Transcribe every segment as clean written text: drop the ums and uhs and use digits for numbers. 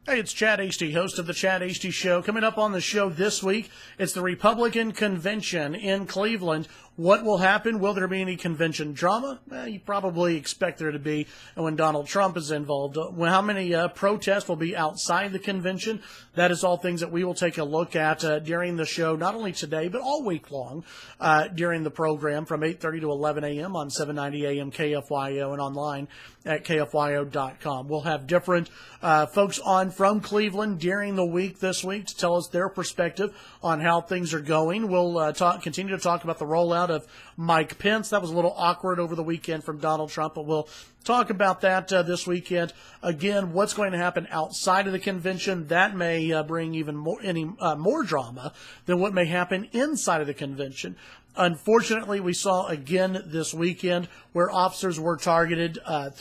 Hey, it's Chad Hasty, host of the Chad Hasty Show. Coming up on the show this week, it's the Republican convention in Cleveland. What will happen? Will there be any convention drama? You probably expect there to be when Donald Trump is involved. How many protests will be outside the convention? That is all things that we will take a look at during the show, not only today, but all week long during the program from 8:30 to 11 a.m. on 790 a.m. KFYO and online at KFYO.com. We'll have different folks on from Cleveland during the week this week to tell us their perspective on how things are going. We'll continue to talk about the rollout of Mike Pence. That was a little awkward over the weekend from Donald Trump, but we'll talk about that this weekend. Again, what's going to happen outside of the convention, that may bring even more drama than what may happen inside of the convention. Unfortunately, we saw again this weekend where officers were targeted. At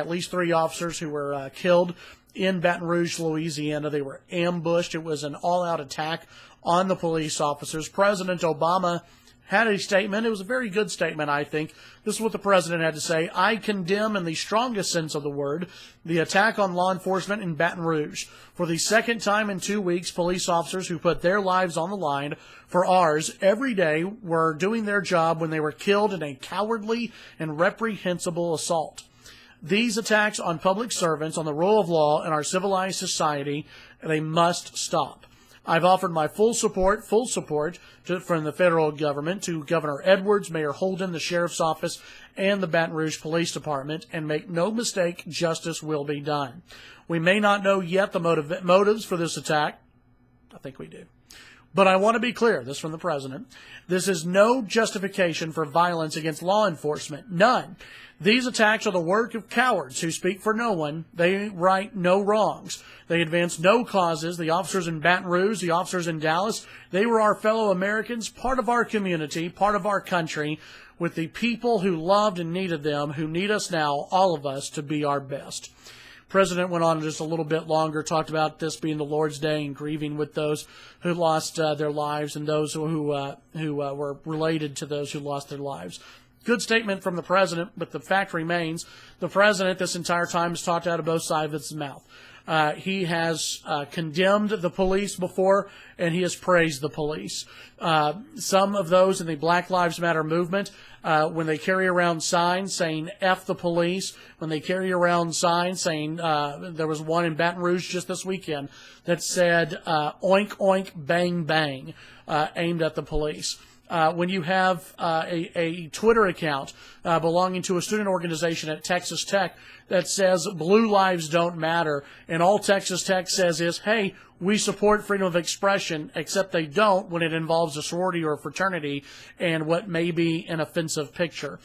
least three officers who were killed in Baton Rouge, Louisiana. They were ambushed. It was an all-out attack on the police officers. President Obama had a statement. It was a very good statement, I think. This is what the president had to say. I condemn, in the strongest sense of the word, the attack on law enforcement in Baton Rouge. For the second time in 2 weeks, police officers who put their lives on the line for ours every day were doing their job when they were killed in a cowardly and reprehensible assault. These attacks on public servants, on the rule of law in our civilized society, they must stop. I've offered my full support from the federal government to Governor Edwards, Mayor Holden, the Sheriff's Office, and the Baton Rouge Police Department, and make no mistake, justice will be done. We may not know yet the motives for this attack. I think we do. But I want to be clear, this from the president, this is no justification for violence against law enforcement. None. These attacks are the work of cowards who speak for no one. They right no wrongs. They advance no causes. The officers in Baton Rouge, the officers in Dallas, they were our fellow Americans, part of our community, part of our country, with the people who loved and needed them, who need us now, all of us, to be our best. President went on just a little bit longer, talked about this being the Lord's Day and grieving with those who lost their lives and those who were related to those who lost their lives. Good statement from the president, but the fact remains, the president this entire time has talked out of both sides of his mouth. He has condemned the police before, and he has praised the police. Some of those in the Black Lives Matter movement, when they carry around signs saying F the police, when they carry around signs saying, there was one in Baton Rouge just this weekend that said, oink, oink, bang, bang, aimed at the police. When you have a Twitter account belonging to a student organization at Texas Tech that says blue lives don't matter, and all Texas Tech says is, hey, we support freedom of expression, except they don't when it involves a sorority or a fraternity and what may be an offensive picture.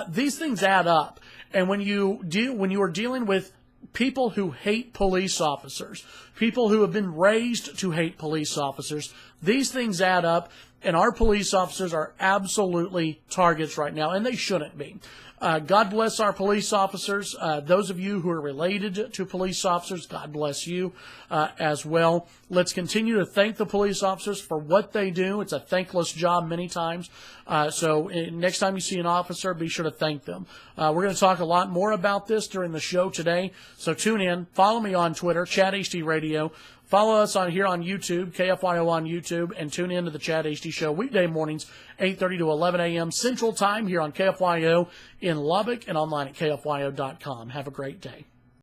These things add up. And when you are dealing with people who hate police officers, people who have been raised to hate police officers, these things add up. And our police officers are absolutely targets right now, and they shouldn't be. God bless our police officers. Those of you who are related to police officers, God bless you as well. Let's continue to thank the police officers for what they do. It's a thankless job many times. So next time you see an officer, be sure to thank them. We're going to talk a lot more about this during the show today. So tune in. Follow me on Twitter, Chad Hasty Radio. Follow us here on YouTube, KFYO on YouTube, and tune in to the Chad Hasty Show weekday mornings, 8:30 to 11 a.m. Central Time here on KFYO in Lubbock and online at KFYO.com. Have a great day.